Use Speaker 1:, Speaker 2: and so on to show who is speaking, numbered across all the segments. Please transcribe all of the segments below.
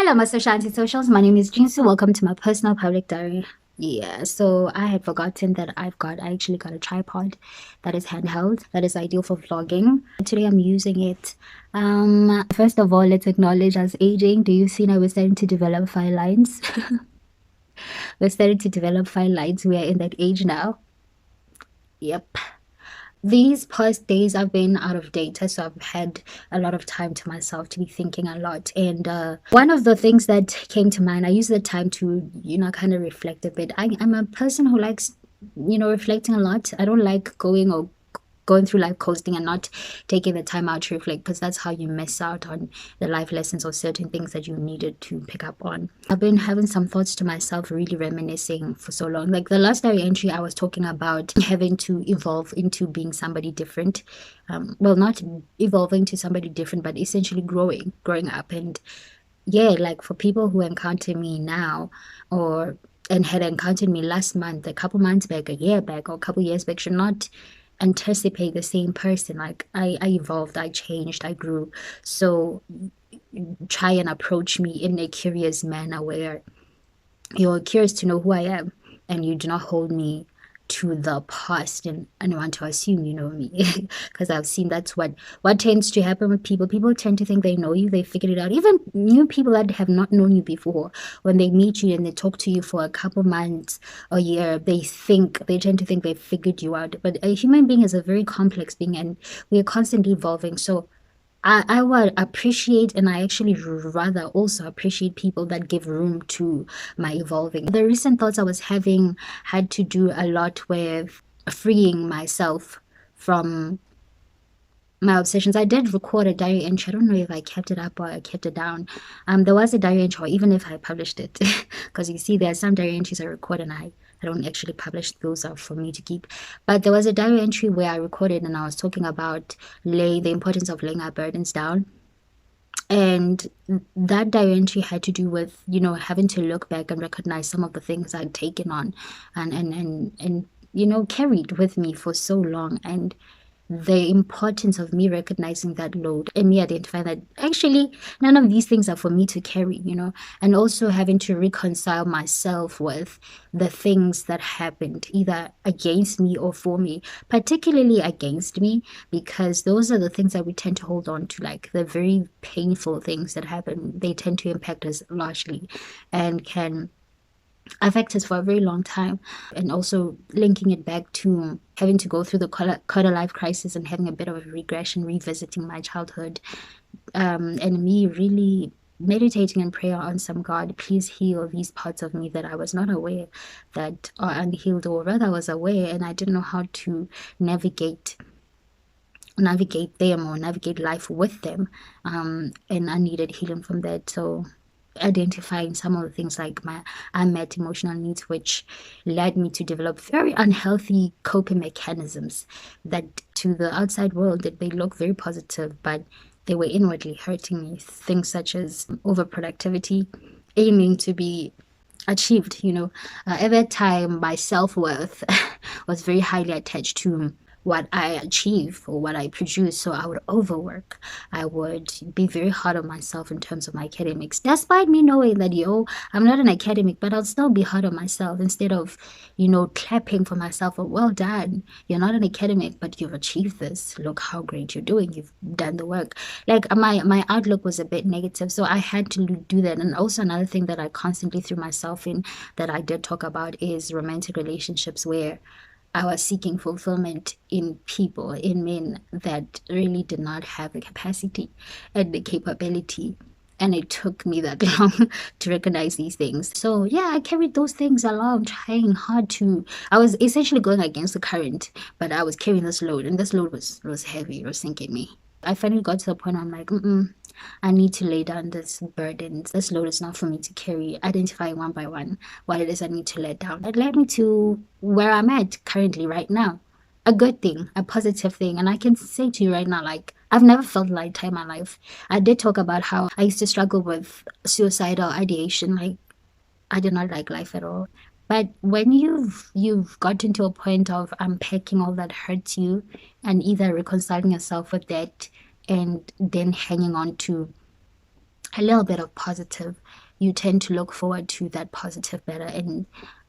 Speaker 1: Hello, my social anti-socials. My name is Ginsu. Welcome to my personal public diary. Yeah, so I had forgotten that I actually got a tripod that is handheld, that is ideal for vlogging. Today I'm using it. First of all, let's acknowledge us aging. Do you see now we're starting to develop fine lines? We're starting to develop fine lines. We are in that age now. Yep. These past days I've been out of data, so I've had a lot of time to myself to be thinking a lot. And one of the things that came to mind, I use the time to, kind of reflect a bit. I'm a person who likes, reflecting a lot. I don't like going through life coasting and not taking the time out to reflect, because that's how you miss out on the life lessons or certain things that you needed to pick up on. I've been having some thoughts to myself, really reminiscing for so long. Like the last diary entry, I was talking about having to evolve into being somebody different. Well, not evolving to somebody different, but essentially growing up. And yeah, like for people who encounter me now, or and had encountered me last month, a couple months back, a year back, or a couple years back, should not anticipate the same person. Like I evolved, I changed, I grew. So try and approach me in a curious manner where you're curious to know who I am, and you do not hold me to the past and want to assume you know me. Because I've seen that's what tends to happen with people. People tend to think they know you, they figured it out. Even new people that have not known you before, when they meet you and they talk to you for a couple months, a year, they tend to think they figured you out. But a human being is a very complex being, and we are constantly evolving. So I would appreciate, and I actually rather also appreciate people that give room to my evolving. The recent thoughts I was having had to do a lot with freeing myself from my obsessions. I did record a diary entry. I don't know if I kept it up or I kept it down. There was a diary entry, or even if I published it, because you see, there are some diary entries I record and I don't actually publish. Those are for me to keep. But there was a diary entry where I recorded and I was talking about the importance of laying our burdens down. And that diary entry had to do with, having to look back and recognize some of the things I'd taken on and carried with me for so long. And the importance of me recognizing that load and me identifying that actually none of these things are for me to carry, and also having to reconcile myself with the things that happened either against me or for me, particularly against me, because those are the things that we tend to hold on to, like the very painful things that happen. They tend to impact us largely and can affect us for a very long time. And also linking it back to having to go through the quarter life crisis and having a bit of a regression, revisiting my childhood, and me really meditating in prayer on some, God, please heal these parts of me that I was not aware that are unhealed, or rather I was aware and I didn't know how to navigate them or navigate life with them, and I needed healing from that. So identifying some of the things like my unmet emotional needs, which led me to develop very unhealthy coping mechanisms that to the outside world that they look very positive, but they were inwardly hurting me. Things such as overproductivity, aiming to be achieved. At that time my self-worth was very highly attached to what I achieve or what I produce. So I would overwork. I would be very hard on myself in terms of my academics, despite me knowing that, I'm not an academic, but I'll still be hard on myself instead of, clapping for myself. Or, well done. You're not an academic, but you've achieved this. Look how great you're doing. You've done the work. Like my outlook was a bit negative. So I had to do that. And also another thing that I constantly threw myself in that I did talk about is romantic relationships, where I was seeking fulfillment in people, in men that really did not have the capacity and the capability. And it took me that long to recognize these things. So yeah, I carried those things along, trying hard to. I was essentially going against the current, but I was carrying this load, and this load was heavy. It was sinking me. I finally got to the point where I'm like, I need to lay down this burden. This load is not for me to carry. Identifying one by one what it is I need to let down. It led me to where I'm at currently, right now. A good thing, a positive thing. And I can say to you right now, like, I've never felt lighter in my life. I did talk about how I used to struggle with suicidal ideation. Like, I did not like life at all. But when you've gotten to a point of unpacking all that hurts you and either reconciling yourself with that and then hanging on to a little bit of positive, you tend to look forward to that positive better. And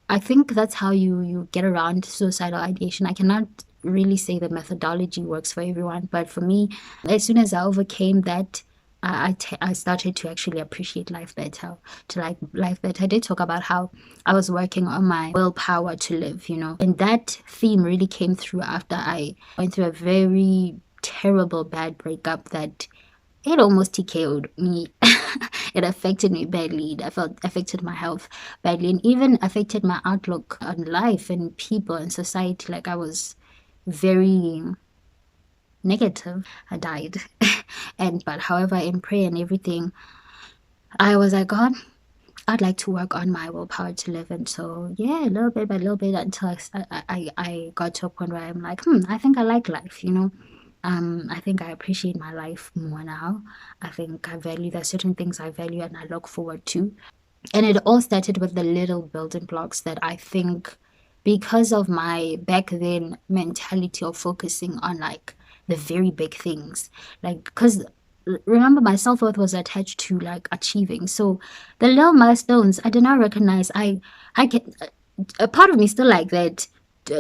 Speaker 1: I think that's how you get around suicidal ideation. I cannot really say the methodology works for everyone, but for me, as soon as I overcame that, I started to actually appreciate life better, to like life better. I did talk about how I was working on my willpower to live, and that theme really came through after I went through a very terrible bad breakup that it almost TKO'd me. It affected me badly. I felt affected my health badly, and even affected my outlook on life and people and society. Like I was very negative. I died. And but however, in prayer and everything, I was like, God, I'd like to work on my willpower to live. And so yeah, little bit by little bit until I got to a point where I'm like, I think I like life. I think I appreciate my life more now. I think I value, there's certain things I value and I look forward to. And it all started with the little building blocks that I think, because of my back then mentality of focusing on like the very big things, like, because remember my self-worth was attached to like achieving. So the little milestones I did not recognize. I can, a part of me still like that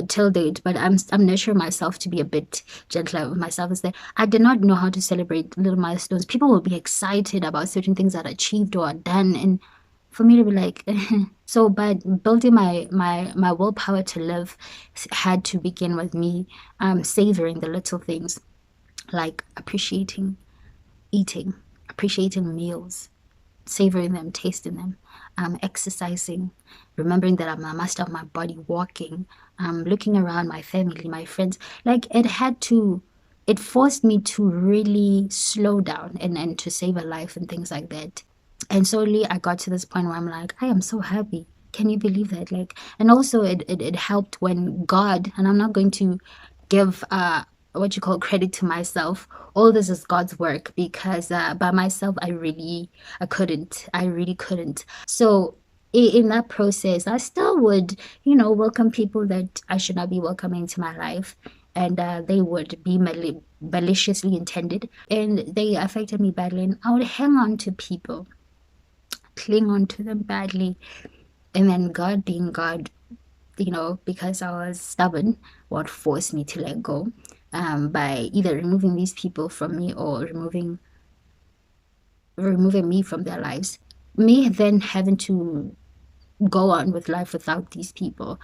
Speaker 1: till date, but I'm nurturing myself to be a bit gentler with myself. Is that I did not know how to celebrate little milestones. People will be excited about certain things that are achieved or are done, and for me to be like, so, but building my willpower to live had to begin with me savoring the little things, like appreciating eating, appreciating meals, savoring them, tasting them, exercising, remembering that I'm a master of my body, walking, looking around my family, my friends. Like it forced me to really slow down and to save a life and things like that. And slowly I got to this point where I'm like, I am so happy. Can you believe that? Like, and also it helped when God, and I'm not going to give what you call credit to myself. All this is God's work, because by myself I really couldn't. So in that process, I still would, welcome people that I should not be welcoming to my life, and they would be maliciously intended, and they affected me badly, and I would hang on to people, cling on to them badly. And then God, being God, because I was stubborn, would force me to let go, by either removing these people from me or removing me from their lives. Me then having to go on with life without these people.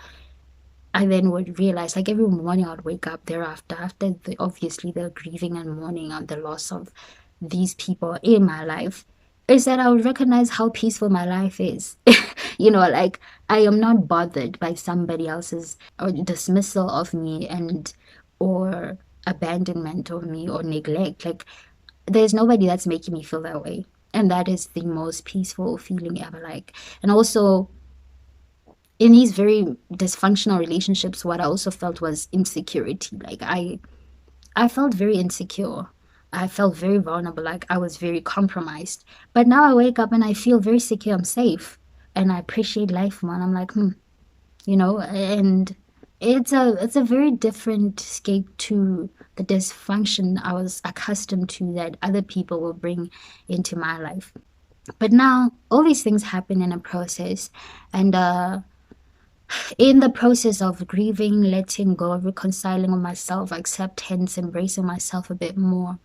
Speaker 1: I then would realize, like every morning I would wake up thereafter, after obviously the grieving and mourning on the loss of these people in my life, is that I would recognize how peaceful my life is. Like I am not bothered by somebody else's or dismissal of me and or abandonment of me or neglect. Like there's nobody that's making me feel that way. And that is the most peaceful feeling ever. Like, and also in these very dysfunctional relationships, what I also felt was insecurity. Like I felt very insecure. I felt very vulnerable, like I was very compromised. But now I wake up and I feel very secure. I'm safe, and I appreciate life more. And I'm like, and it's a very different scape to the dysfunction I was accustomed to that other people will bring into my life. But now all these things happen in a process, and in the process of grieving, letting go, reconciling with myself, acceptance, embracing myself a bit more,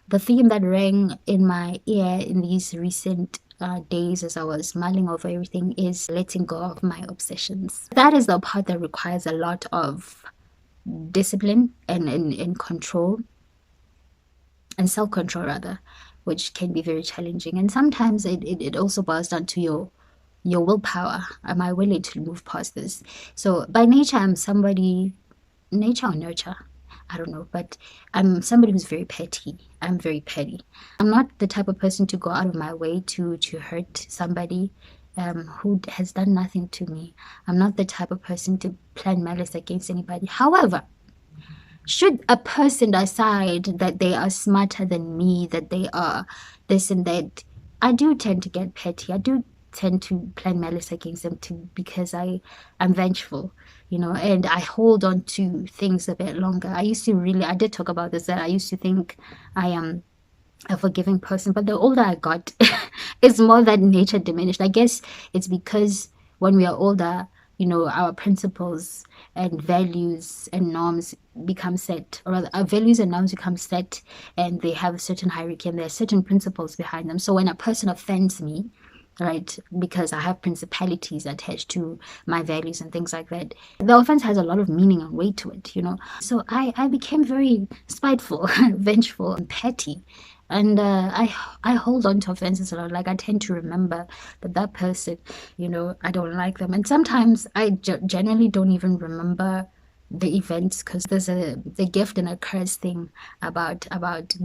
Speaker 1: the theme that rang in my ear in these recent days as I was mulling over everything is letting go of my obsessions. That is the part that requires a lot of discipline and control, and self-control rather, which can be very challenging. And sometimes it also boils down to your willpower. Am I willing to move past this? So by nature, I'm somebody, nature or nurture, I don't know, but I'm somebody who's very petty. I'm very petty. I'm not the type of person to go out of my way to hurt somebody who has done nothing to me. I'm not the type of person to plan malice against anybody. However, should a person decide that they are smarter than me, that they are this and that, I do tend to get petty. I do tend to plan malice against them too, because I'm vengeful, and I hold on to things a bit longer. I did talk about this, that I used to think I am a forgiving person. But the older I got, it's more that nature diminished. I guess it's because when we are older, our principles and values and norms become set, or rather, our values and norms become set, and they have a certain hierarchy and there are certain principles behind them. So when a person offends me, right, because I have principalities attached to my values and things like that, the offense has a lot of meaning and weight to it. So I became very spiteful, vengeful, and petty. And I hold on to offenses a lot. Like, I tend to remember that person, I don't like them. And sometimes I generally don't even remember the events, because there's the gift and a curse thing about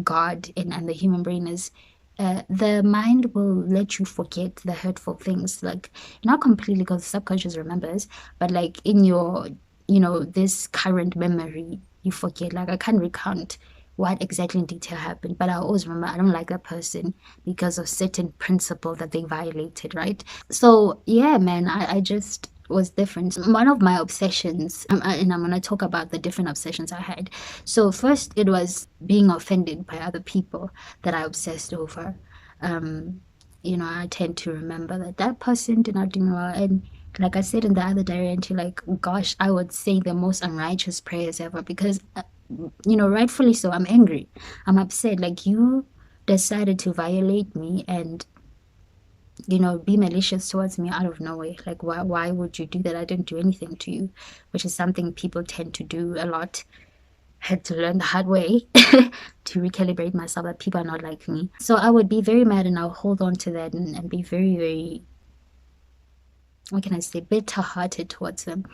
Speaker 1: God and the human brain is, the mind will let you forget the hurtful things, like not completely because the subconscious remembers, but like in your, this current memory, you forget. Like, I can't recount what exactly in detail happened, but I always remember I don't like that person because of certain principle that they violated, right? So yeah, man, I just was different. One of my obsessions, and I'm gonna talk about the different obsessions I had. So first, it was being offended by other people that I obsessed over. Um, I tend to remember that person did not do me well, and like I said in the other diary entry, like, gosh, I would say the most unrighteous prayers ever because, rightfully so, I'm angry, I'm upset. Like, you decided to violate me and be malicious towards me out of nowhere. Like, why would you do that? I didn't do anything to you, which is something people tend to do a lot. Had to learn the hard way to recalibrate myself that people are not like me. So I would be very mad and I'll hold on to that and be very, very, what can I say, bitter hearted towards them.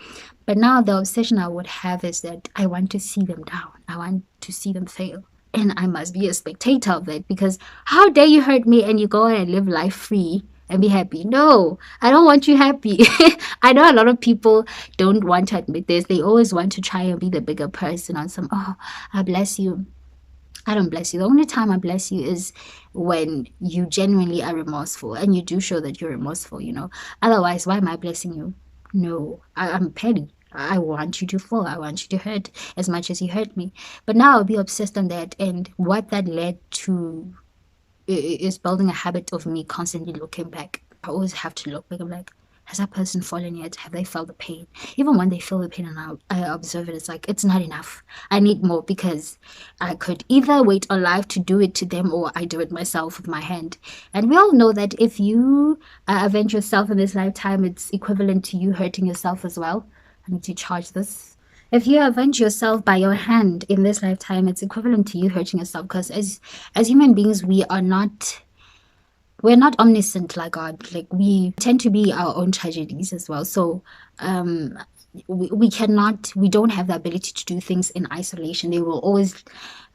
Speaker 1: But now the obsession I would have is that I want to see them down. I want to see them fail. And I must be a spectator of it, because how dare you hurt me and you go on and live life free and be happy? No, I don't want you happy. I know a lot of people don't want to admit this. They always want to try and be the bigger person on some, oh, I bless you. I don't bless you. The only time I bless you is when you genuinely are remorseful and you do show that you're remorseful. Otherwise, why am I blessing you? No, I'm petty. I want you to fall. I want you to hurt as much as you hurt me. But now I'll be obsessed on that. And what that led to is building a habit of me constantly looking back. I always have to look back. I'm like, has that person fallen yet? Have they felt the pain? Even when they feel the pain and I observe it, it's like, it's not enough. I need more, because I could either wait alive to do it to them or I do it myself with my hand. And we all know that if you avenge yourself in this lifetime, it's equivalent to you hurting yourself as well. I need to charge this. If you avenge yourself by your hand in this lifetime, it's equivalent to you hurting yourself, because as human beings, we're not omniscient like God. Like, we tend to be our own tragedies as well. So we don't have the ability to do things in isolation. They will always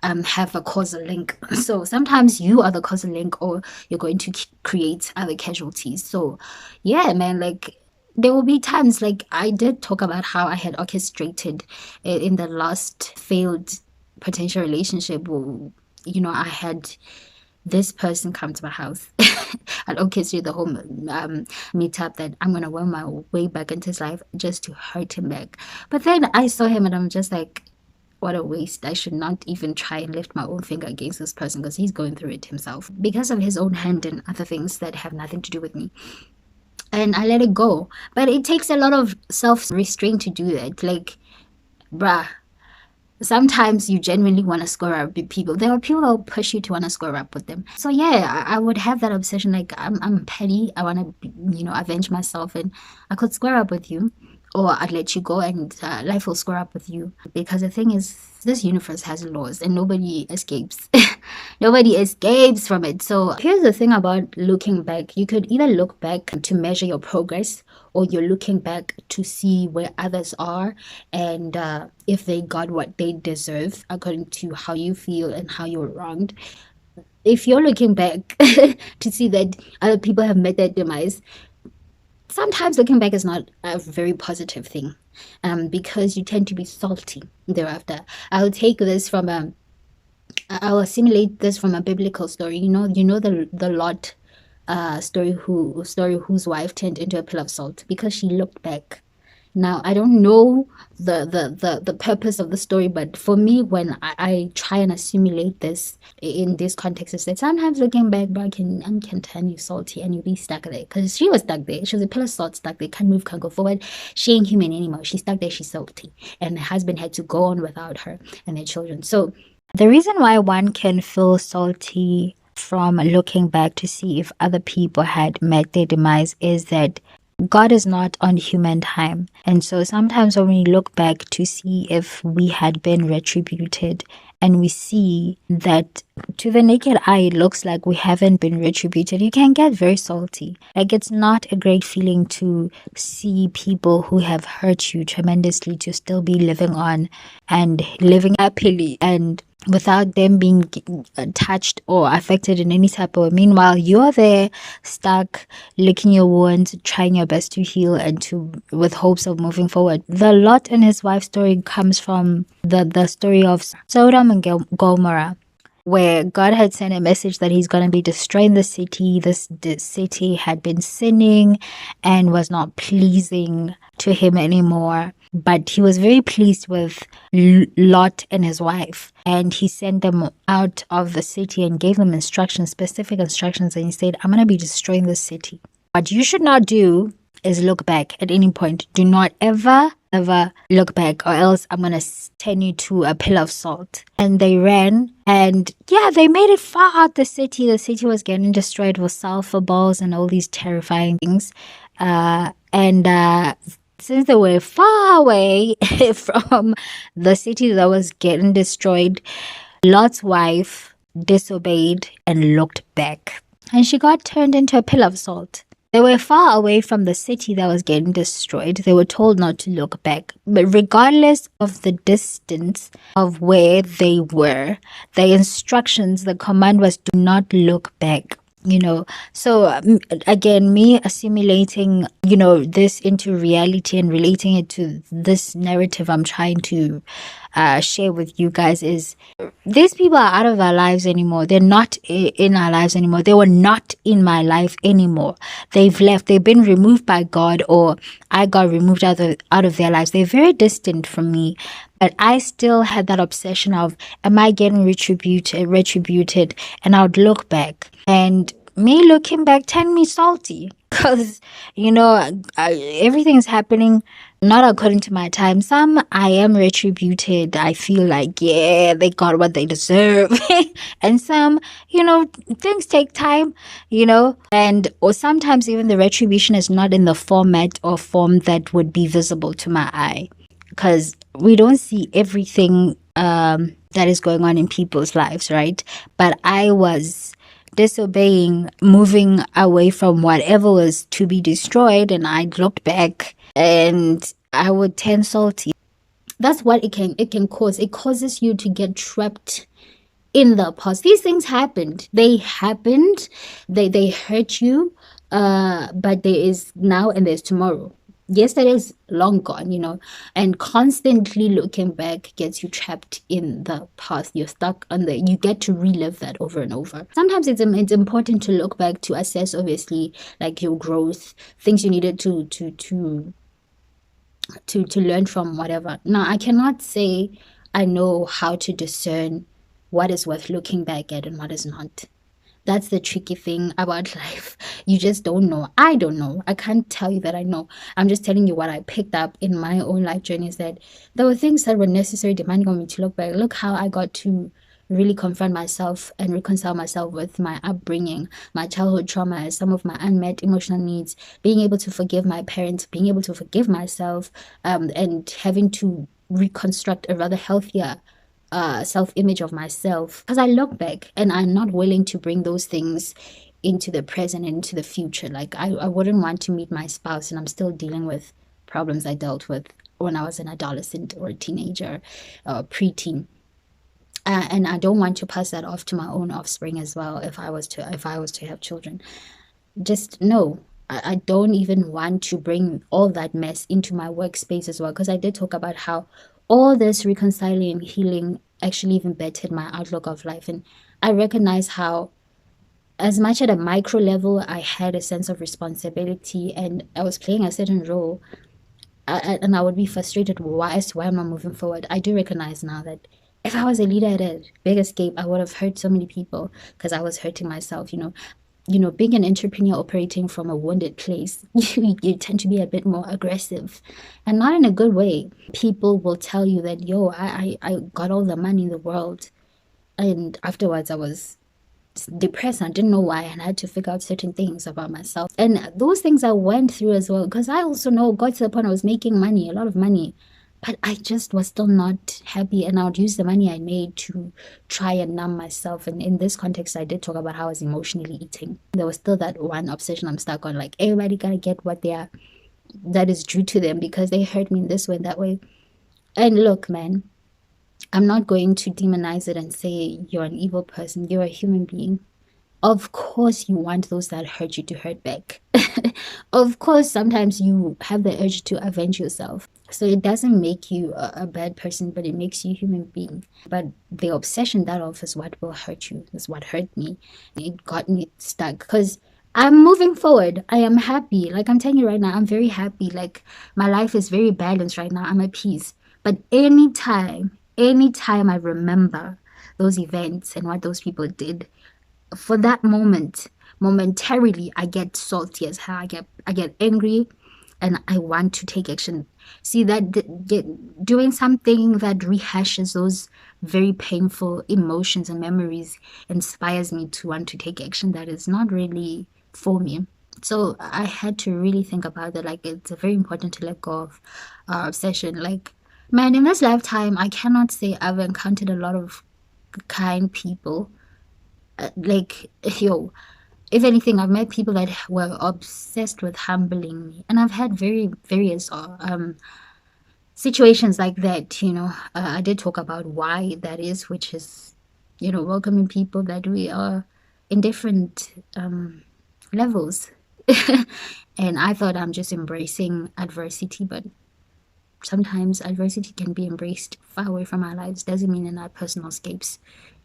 Speaker 1: have a causal link. So sometimes you are the causal link, or you're going to create other casualties. So yeah, man, like, there will be times, like I did talk about how I had orchestrated in the last failed potential relationship. I had this person come to my house. I'd orchestrate the whole meetup that I'm going to work my way back into his life just to hurt him back. But then I saw him and I'm just like, what a waste. I should not even try and lift my own finger against this person, because he's going through it himself because of his own hand and other things that have nothing to do with me. And I let it go. But it takes a lot of self-restraint to do that. Like, bruh, sometimes you genuinely want to square up with people. There are people that will push you to want to square up with them. So yeah, I would have that obsession. Like, I'm petty. I want to, avenge myself, and I could square up with you, or I'd let you go, and life will square up with you. Because the thing is, this universe has laws, and nobody escapes. Nobody escapes from it. So here's the thing about looking back. You could either look back to measure your progress, or you're looking back to see where others are and if they got what they deserve according to how you feel and how you're wronged. If you're looking back to see that other people have met their demise, sometimes looking back is not a very positive thing, because you tend to be salty thereafter. I'll take this from I'll assimilate this from a biblical story. The Lot story whose wife turned into a pillar of salt because she looked back. Now, I don't know the purpose of the story, but for me, when I try and assimilate this in this context, is that sometimes looking back, bro, can turn you salty and you be stuck there. Because she was stuck there. She was a pillar of salt stuck there, can't move, can't go forward. She ain't human anymore. She's stuck there, she's salty. And her husband had to go on without her and their children. So the reason why one can feel salty from looking back to see if other people had met their demise is that God is not on human time. And so sometimes when we look back to see if we had been retributed and we see that to the naked eye it looks like we haven't been retributed, you can get very salty. Like, it's not a great feeling to see people who have hurt you tremendously to still be living on and living happily and without them being touched or affected in any type of way. Meanwhile, you're there stuck, licking your wounds, trying your best to heal and to with hopes of moving forward. The Lot and his wife story comes from the story of Sodom and Gomorrah, where God had sent a message that he's going to be destroying the city. The city had been sinning and was not pleasing to him anymore. But he was very pleased with Lot and his wife. And he sent them out of the city and gave them instructions, specific instructions. And he said, I'm going to be destroying the city. What you should not do is look back at any point. Do not ever look back, or else I'm gonna turn you to a pillar of salt. And they ran, and yeah, they made it far out the city. The city was getting destroyed with sulfur balls and all these terrifying things. Since they were far away from the city that was getting destroyed, Lot's wife disobeyed and looked back, and she got turned into a pillar of salt. They were far away from the city that was getting destroyed. They were told not to look back. But regardless of the distance of where they were, the instructions, the command was do not look back. So again, me assimilating this into reality and relating it to this narrative I'm trying to share with you guys is these people are out of our lives anymore. They're not in our lives anymore. They were not in my life anymore. They've left. They've been removed by God, or I got removed out of their lives. They're very distant from me. But I still had that obsession of, am I getting retributed? And I would look back. And me looking back turned me salty. Because, everything's happening not according to my time. Some I am retributed. I feel like, yeah, they got what they deserve. And some, things take time, or sometimes even the retribution is not in the format or form that would be visible to my eye. Because we don't see everything that is going on in people's lives, right? But I was disobeying, moving away from whatever was to be destroyed, and I looked back and I would turn salty. That's what it can cause. It causes you to get trapped in the past. These things happened. They happened. They hurt you. But there is now and there's tomorrow. Yesterday is long gone, and constantly looking back gets you trapped in the past. You're stuck you get to relive that over and over. Sometimes it's important to look back to assess, obviously, like your growth, things you needed to learn from, whatever. Now, I cannot say I know how to discern what is worth looking back at and what is not. That's the tricky thing about life. You just don't know. I don't know. I can't tell you that I know. I'm just telling you what I picked up in my own life journey, is that there were things that were necessary, demanding on me to look back. Look how I got to really confront myself and reconcile myself with my upbringing, my childhood trauma, some of my unmet emotional needs, being able to forgive my parents, being able to forgive myself, and having to reconstruct a rather healthier self-image of myself, because I look back and I'm not willing to bring those things into the present and into the future. Like I wouldn't want to meet my spouse and I'm still dealing with problems I dealt with when I was an adolescent or a teenager, preteen. And I don't want to pass that off to my own offspring as well if I was to have children. Just no. I don't even want to bring all that mess into my workspace as well, because I did talk about how all this reconciling and healing actually even bettered my outlook of life. And I recognize how, as much at a micro level, I had a sense of responsibility and I was playing a certain role. and I would be frustrated why as to why I'm not moving forward. I do recognize now that if I was a leader at a big escape, I would have hurt so many people because I was hurting myself. Being an entrepreneur operating from a wounded place, you tend to be a bit more aggressive, and not in a good way. People will tell you that, yo, I got all the money in the world, and afterwards I was depressed. I didn't know why, and I had to figure out certain things about myself. And those things I went through as well, because I also know got to the point I was making money, a lot of money, but I just was still not happy. And I would use the money I made to try and numb myself. And in this context, I did talk about how I was emotionally eating. There was still that one obsession I'm stuck on, like everybody gotta get what they are, that is due to them because they hurt me in this way and that way. And look, man, I'm not going to demonize it and say you're an evil person. You're a human being. Of course, you want those that hurt you to hurt back. Of course, sometimes you have the urge to avenge yourself. So it doesn't make you a bad person, but it makes you a human being. But the obsession thereof is what will hurt you, is what hurt me. It got me stuck because I'm moving forward. I am happy. Like I'm telling you right now, I'm very happy. Like my life is very balanced right now. I'm at peace. But anytime I remember those events and what those people did, for that momentarily, I get salty as hell. I get angry, and I want to take action. See that doing something that rehashes those very painful emotions and memories inspires me to want to take action that is not really for me. So I had to really think about that. Like it's very important to let go of obsession. Like, man, in this lifetime, I cannot say I've encountered a lot of kind people. Like, yo, if anything, I've met people that were obsessed with humbling me, and I've had very various situations like that. I did talk about why that is, which is, welcoming people that we are in different levels. And I thought I'm just embracing adversity, but sometimes adversity can be embraced far away from our lives. Doesn't mean in our personal escapes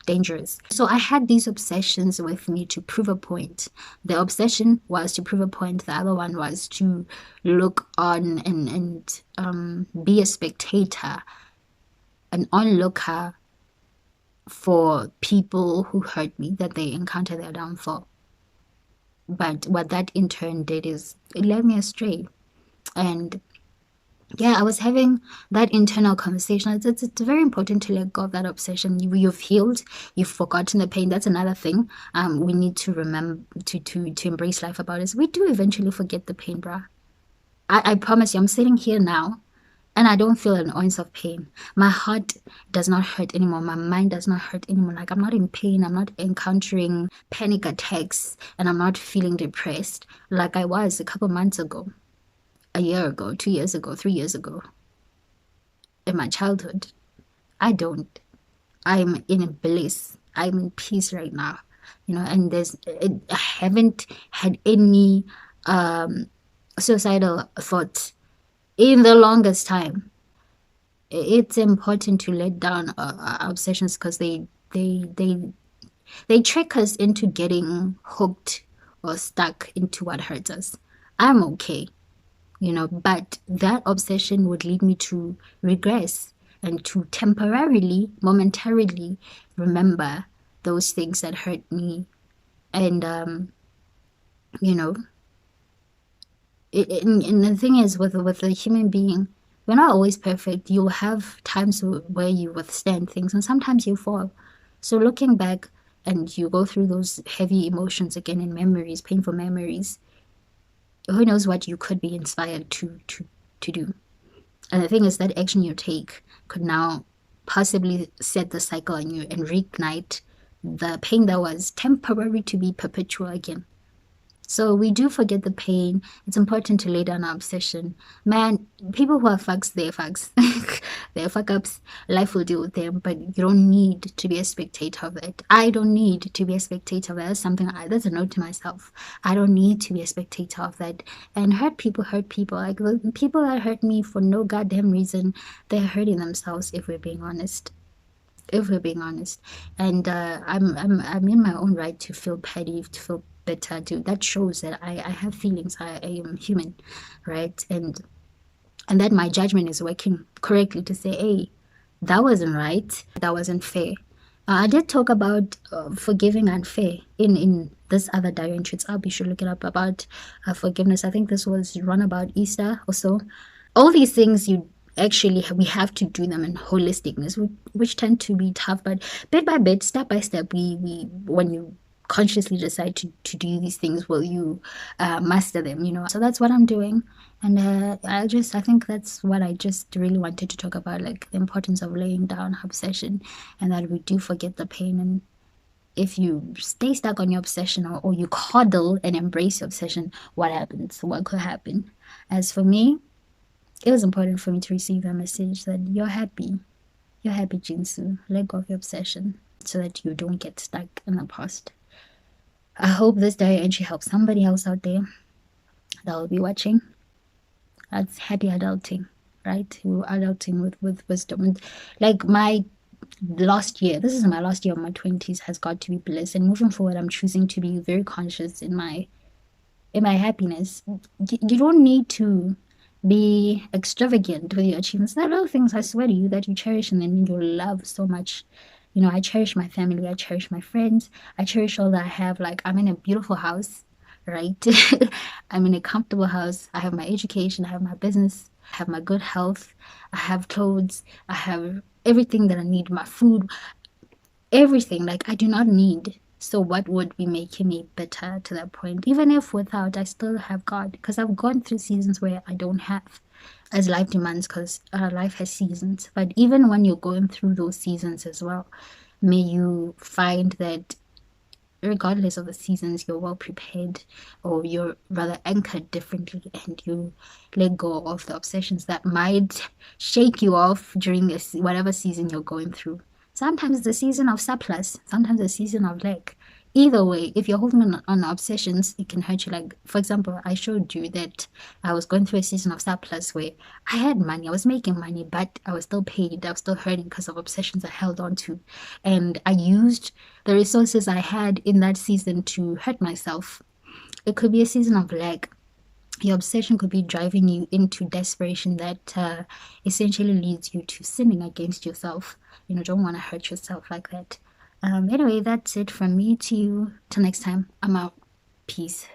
Speaker 1: dangerous. So I had these obsessions with me to prove a point. The obsession was to prove a point. The other one was to look on and be a spectator, an onlooker for people who hurt me, that they encounter their downfall. But what that in turn did is it led me astray. And yeah, I was having that internal conversation. It's very important to let go of that obsession. You've healed, you've forgotten the pain. That's another thing. We need to remember to embrace life about us. We do eventually forget the pain, bruh. I promise you, I'm sitting here now and I don't feel an ounce of pain. My heart does not hurt anymore. My mind does not hurt anymore. Like I'm not in pain. I'm not encountering panic attacks, and I'm not feeling depressed like I was a couple months ago, a year ago, 2 years ago, 3 years ago, in my childhood. I don't. I'm in bliss. I'm in peace right now. And I haven't had any suicidal thoughts in the longest time. It's important to let down obsessions because they trick us into getting hooked or stuck into what hurts us. I'm okay. But that obsession would lead me to regress and to temporarily, momentarily remember those things that hurt me. And, and the thing is with a human being, we're not always perfect. You'll have times where you withstand things and sometimes you fall. So looking back and you go through those heavy emotions again and memories, painful memories, who knows what you could be inspired to do. And the thing is that action you take could now possibly set the cycle on you and reignite the pain that was temporary to be perpetual again. So we do forget the pain. It's important to lay down our obsession. Man, people who are fucks, they're fucks. They're fuck ups. Life will deal with them, but you don't need to be a spectator of it. I don't need to be a spectator of that. That's a note to myself. I don't need to be a spectator of that. And hurt people hurt people. Like the people that hurt me for no goddamn reason, they're hurting themselves if we're being honest. And I'm in my own right to feel petty, to feel bitter. That shows that I have feelings. I am human, right? And and that my judgment is working correctly to say, hey, that wasn't right, that wasn't fair. I did talk about forgiving unfair in this other diary entry. It's up. You should look it up about forgiveness. I think this was run about Easter or so. All these things you actually we have to do them in holisticness, which tend to be tough. But bit by bit, step by step, we when you consciously decide to do these things, will you master them? So that's what I'm doing. And I think that's what I just really wanted to talk about, like the importance of laying down obsession, and that we do forget the pain. And if you stay stuck on your obsession, or you coddle and embrace your obsession, what happens? What could happen? As for me, it was important for me to receive a message that you're happy. You're happy, Ginsu. Let go of your obsession so that you don't get stuck in the past. I hope this diary entry helps somebody else out there that will be watching. That's happy adulting, right? We're adulting with wisdom. And like my last year, this is my last year of my 20s, has got to be bliss. And moving forward, I'm choosing to be very conscious in my happiness. You don't need to be extravagant with your achievements. There are little things, I swear to you, that you cherish and then you love so much. I cherish my family, I cherish my friends, I cherish all that I have. Like, I'm in a beautiful house, right? I'm in a comfortable house. I have my education, I have my business, I have my good health, I have clothes, I have everything that I need, my food, everything. Like, I do not need. So what would be making me bitter to that point? Even if without, I still have God, because I've gone through seasons where I don't have, as life demands, because life has seasons. But even when you're going through those seasons as well, may you find that regardless of the seasons, you're well prepared, or you're rather anchored differently, and you let go of the obsessions that might shake you off during whatever season you're going through. Sometimes it's a season of surplus, sometimes a season of lack. Either way, if you're holding on obsessions, it can hurt you. Like, for example, I showed you that I was going through a season of surplus where I had money, I was making money, but I was still paid, I was still hurting because of obsessions I held on to. And I used the resources I had in that season to hurt myself. It could be a season of lack. Your obsession could be driving you into desperation that essentially leads you to sinning against yourself. Don't want to hurt yourself like that. Anyway, that's it from me to you. Till next time, I'm out. Peace.